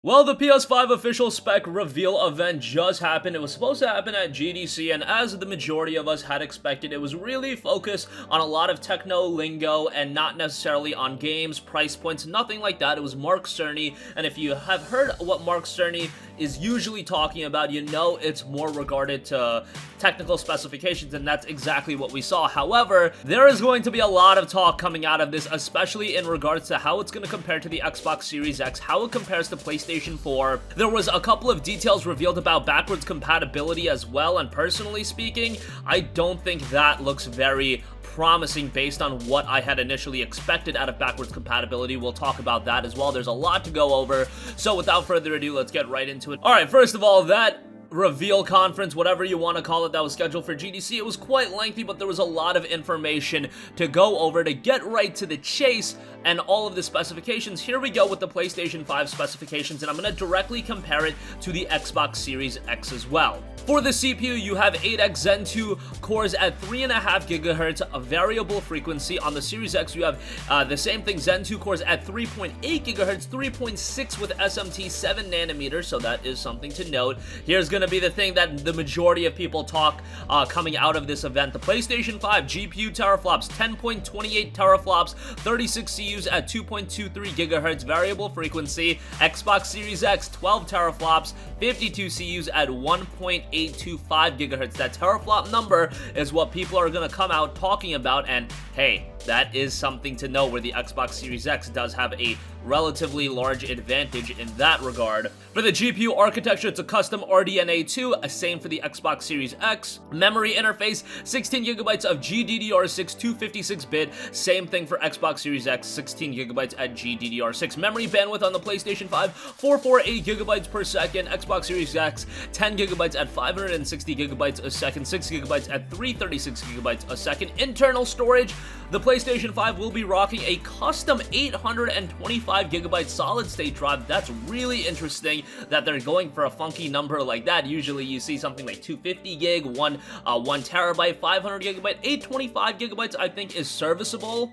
Well, the PS5 official spec reveal event just happened. It was supposed to happen at GDC, and as the majority of us had expected, it was really focused on a lot of techno lingo and not necessarily on games, price points, nothing like that. It was Mark Cerny, and if you have heard what Mark Cerny is usually talking about, you know it's more regarded to technical specifications, and that's exactly what we saw. However, there is going to be a lot of talk coming out of this, especially in regards to how it's going to compare to the Xbox Series X, how it compares to PlayStation 4. There was a couple of details revealed about backwards compatibility as well, and personally speaking, I don't think that looks very promising based on what I had initially expected out of backwards compatibility. We'll talk about that as well. There's a lot to go over, so without further ado, let's get right into it. Alright, first of all, that reveal conference, whatever you want to call it, that was scheduled for GDC. It was quite lengthy, but there was a lot of information to go over to get right to the chase and all of the specifications. Here we go with the PlayStation 5 specifications, and I'm going to directly compare it to the Xbox Series X as well. For the CPU, you have 8X Zen 2 cores at 3.5 GHz, a variable frequency. On the Series X, you have the same thing, Zen 2 cores at 3.8 GHz, 3.6 with SMT 7nm, so that is something to note. Here's going to be the thing that the majority of people talk coming out of this event. The PlayStation 5 GPU teraflops, 10.28 teraflops, 36 CUs at 2.23 GHz variable frequency. Xbox Series X, 12 teraflops, 52 CUs at 1.825 GHz. That teraflop number is what people are going to come out talking about, and hey, that is something to know, where the Xbox Series X does have a relatively large advantage in that regard. For the GPU architecture, it's a custom RDNA 2, same for the Xbox Series X. Memory interface, 16GB of GDDR6 256-bit, same thing for Xbox Series X, 16GB at GDDR6. Memory bandwidth on the PlayStation 5, 448GB per second, Xbox Series X, 10GB at 560GB a second, 6GB at 336GB a second. Internal storage, the PlayStation 5 will be rocking a custom 825GB solid-state drive. That's really interesting that they're going for a funky number like that. Usually you see something like 250 gig, 1 terabyte, 500GB, 825GB I think is serviceable.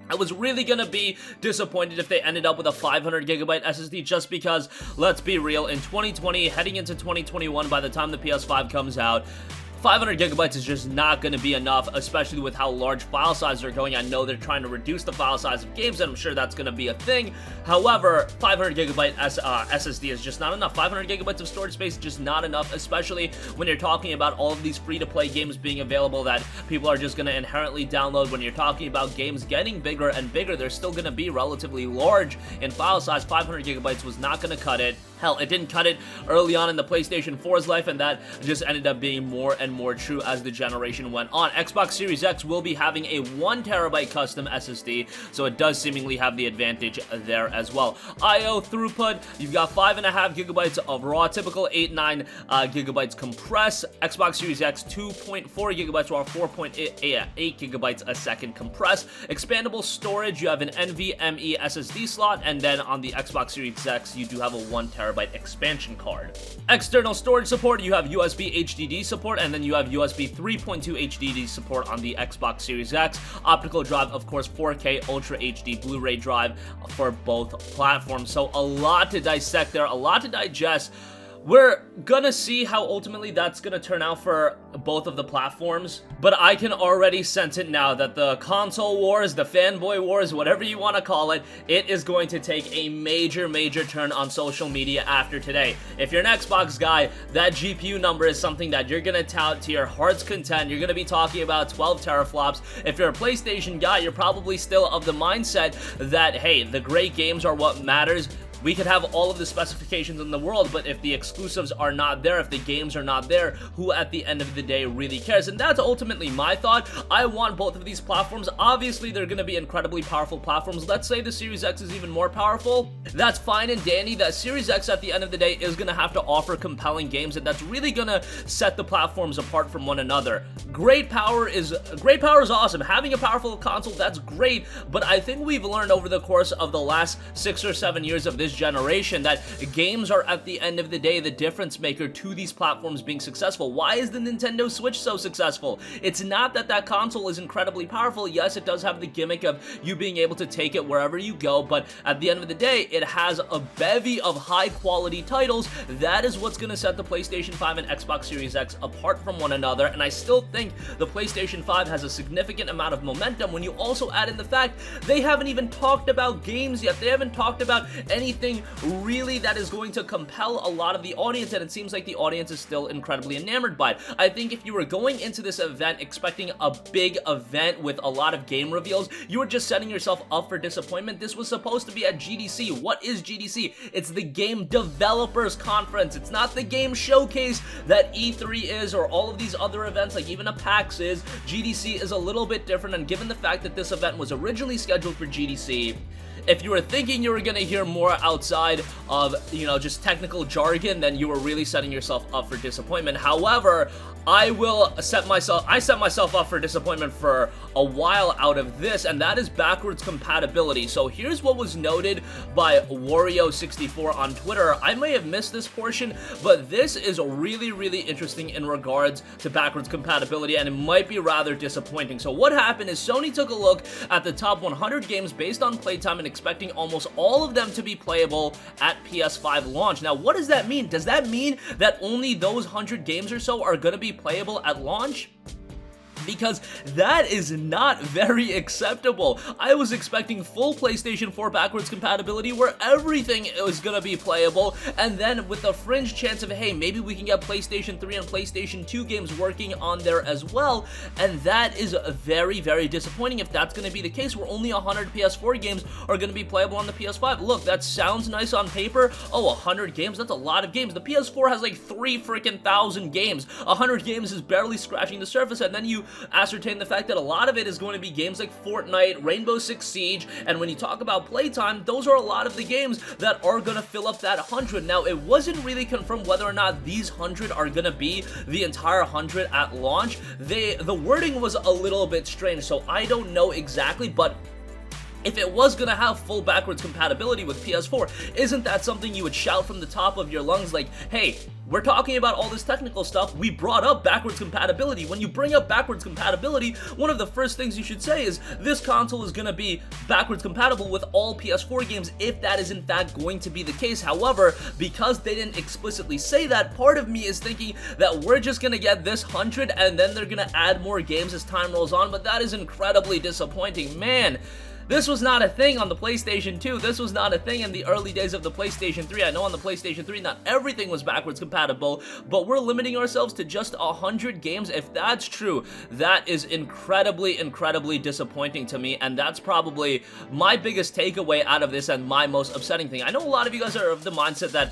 I was really gonna be disappointed if they ended up with a 500GB SSD, just because, let's be real, in 2020, heading into 2021, by the time the PS5 comes out, 500GB is just not going to be enough, especially with how large file sizes are going. I know they're trying to reduce the file size of games, and I'm sure that's going to be a thing. However, 500GB SSD is just not enough. 500GB of storage space is just not enough, especially when you're talking about all of these free-to-play games being available that people are just going to inherently download. When you're talking about games getting bigger and bigger, they're still going to be relatively large in file size. 500GB was not going to cut it. Hell, it didn't cut it early on in the PlayStation 4's life, and that just ended up being more and more true as the generation went on. Xbox Series X will be having a 1TB custom SSD, so it does seemingly have the advantage there as well. I/O throughput, you've got 5.5GB of raw, typical 8.9 compress. Xbox Series X, 2.4GB raw, 4.8 GB a second compress. Expandable storage, you have an NVMe SSD slot, and then on the Xbox Series X, you do have a 1TB expansion card. External storage support, you have USB HDD support, and then you have USB 3.2 HDD support on the Xbox Series X. Optical drive, of course, 4K Ultra HD Blu-ray drive for both platforms. So a lot to dissect there, a lot to digest. We're gonna see how ultimately that's gonna turn out for both of the platforms, but I can already sense it now that the console wars, the fanboy wars, whatever you want to call it, it is going to take a major turn on social media after today. If you're an Xbox guy, that GPU number is something that you're gonna tout to your heart's content. You're gonna be talking about 12 teraflops. If you're a PlayStation guy, you're probably still of the mindset that, hey, the great games are what matters. We could have all of the specifications in the world, but if the exclusives are not there, if the games are not there, who at the end of the day really cares? And that's ultimately my thought. I want both of these platforms. Obviously, they're going to be incredibly powerful platforms. Let's say the Series X is even more powerful. That's fine and dandy. That Series X at the end of the day is going to have to offer compelling games, and that's really going to set the platforms apart from one another. Great power is awesome. Having a powerful console, that's great, but I think we've learned over the course of the last 6 or 7 years of this generation, that games are at the end of the day the difference maker to these platforms being successful. Why is the Nintendo Switch so successful? It's not that that console is incredibly powerful. Yes, it does have the gimmick of you being able to take it wherever you go, but at the end of the day, it has a bevy of high quality titles. That is what's going to set the PlayStation 5 and Xbox Series X apart from one another, and I still think the PlayStation 5 has a significant amount of momentum when you also add in the fact they haven't even talked about games yet. They haven't talked about anything really that is going to compel a lot of the audience, and it seems like the audience is still incredibly enamored by it. I think if you were going into this event expecting a big event with a lot of game reveals, you were just setting yourself up for disappointment. This was supposed to be at GDC. What is GDC? It's the Game Developers Conference. It's not the game showcase that E3 is or all of these other events like even a PAX is. GDC is a little bit different, and given the fact that this event was originally scheduled for GDC, if you were thinking you were going to hear more outside of, just technical jargon, then you were really setting yourself up for disappointment. However, I set myself up for disappointment for a while out of this, and that is backwards compatibility. So here's what was noted by Wario64 on Twitter. I may have missed this portion, but this is really, really interesting in regards to backwards compatibility, and it might be rather disappointing. So what happened is Sony took a look at the top 100 games based on playtime and expecting almost all of them to be playable at PS5 launch. Now, what does that mean? Does that mean that only those 100 games or so are going to be playable at launch? Because that is not very acceptable. I was expecting full PlayStation 4 backwards compatibility where everything is going to be playable, and then with a fringe chance of, hey, maybe we can get PlayStation 3 and PlayStation 2 games working on there as well, and that is very, very disappointing if that's going to be the case, where only 100 PS4 games are going to be playable on the PS5. Look, that sounds nice on paper. Oh, 100 games? That's a lot of games. The PS4 has like 3,000 games. 100 games is barely scratching the surface, and then you ascertain the fact that a lot of it is going to be games like Fortnite, Rainbow Six Siege, and when you talk about playtime, those are a lot of the games that are going to fill up that 100. Now, it wasn't really confirmed whether or not these 100 are going to be the entire 100 at launch. The wording was a little bit strange, so I don't know exactly, but if it was going to have full backwards compatibility with PS4, isn't that something you would shout from the top of your lungs like, hey, we're talking about all this technical stuff, we brought up backwards compatibility. When you bring up backwards compatibility, one of the first things you should say is, this console is going to be backwards compatible with all PS4 games, if that is in fact going to be the case. However, because they didn't explicitly say that, part of me is thinking that we're just going to get this 100 and then they're going to add more games as time rolls on, but that is incredibly disappointing. Man, this was not a thing on the PlayStation 2. This was not a thing in the early days of the PlayStation 3. I know on the PlayStation 3 not everything was backwards compatible, but we're limiting ourselves to just 100 games. If that's true, that is incredibly, incredibly disappointing to me, and that's probably my biggest takeaway out of this and my most upsetting thing. I know a lot of you guys are of the mindset that,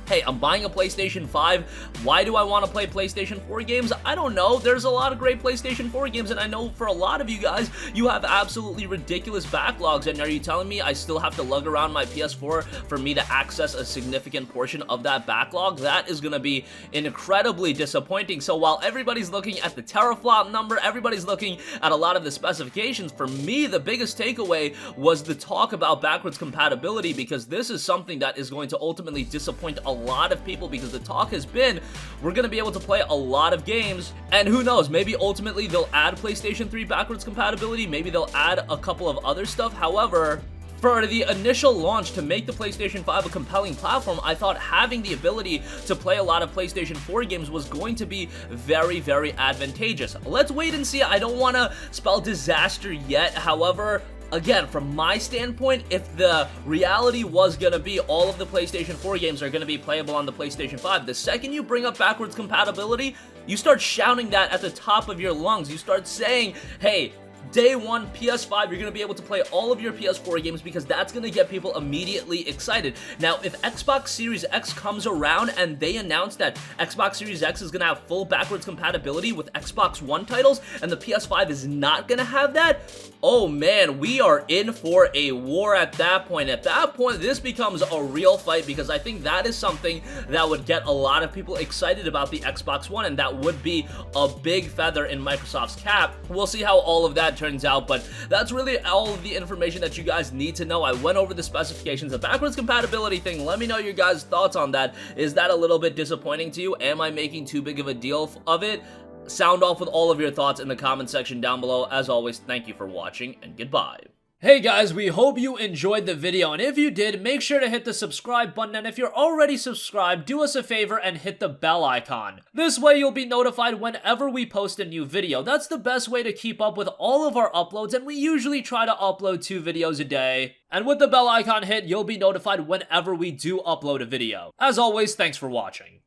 hey, I'm buying a PlayStation 5. Why do I want to play PlayStation 4 games? I don't know. There's a lot of great PlayStation 4 games, and I know for a lot of you guys, you have absolutely ridiculous backlogs, and are you telling me I still have to lug around my PS4 for me to access a significant portion of that backlog? That is going to be incredibly disappointing. So while everybody's looking at the teraflop number, everybody's looking at a lot of the specifications, for me, the biggest takeaway was the talk about backwards compatibility, because this is something that is going to ultimately disappoint a lot of people, because the talk has been we're going to be able to play a lot of games, and who knows, maybe ultimately they'll add PlayStation 3 backwards compatibility, maybe they'll add a couple of other stuff. However, for the initial launch to make the PlayStation 5 a compelling platform, I thought having the ability to play a lot of PlayStation 4 games was going to be very, very advantageous. Let's wait and see. I don't want to spell disaster yet. However, again, from my standpoint, if the reality was going to be all of the PlayStation 4 games are going to be playable on the PlayStation 5, the second you bring up backwards compatibility, you start shouting that at the top of your lungs. You start saying, hey, Day one, PS5, you're going to be able to play all of your PS4 games, because that's going to get people immediately excited. Now, if Xbox Series X comes around and they announce that Xbox Series X is going to have full backwards compatibility with Xbox One titles, and the PS5 is not going to have that, oh man, we are in for a war at that point. At that point, this becomes a real fight, because I think that is something that would get a lot of people excited about the Xbox One, and that would be a big feather in Microsoft's cap. We'll see how all of that turns out, but that's really all of the information that you guys need to know. I went over the specifications. The backwards compatibility thing, let me know your guys' thoughts on that. Is that a little bit disappointing to you? Am I making too big of a deal of it? Sound off with all of your thoughts in the comment section down below. As always, thank you for watching, and goodbye. Hey guys, we hope you enjoyed the video, and if you did, make sure to hit the subscribe button, and if you're already subscribed, do us a favor and hit the bell icon. This way you'll be notified whenever we post a new video. That's the best way to keep up with all of our uploads, and we usually try to upload 2 videos a day. And with the bell icon hit, you'll be notified whenever we do upload a video. As always, thanks for watching.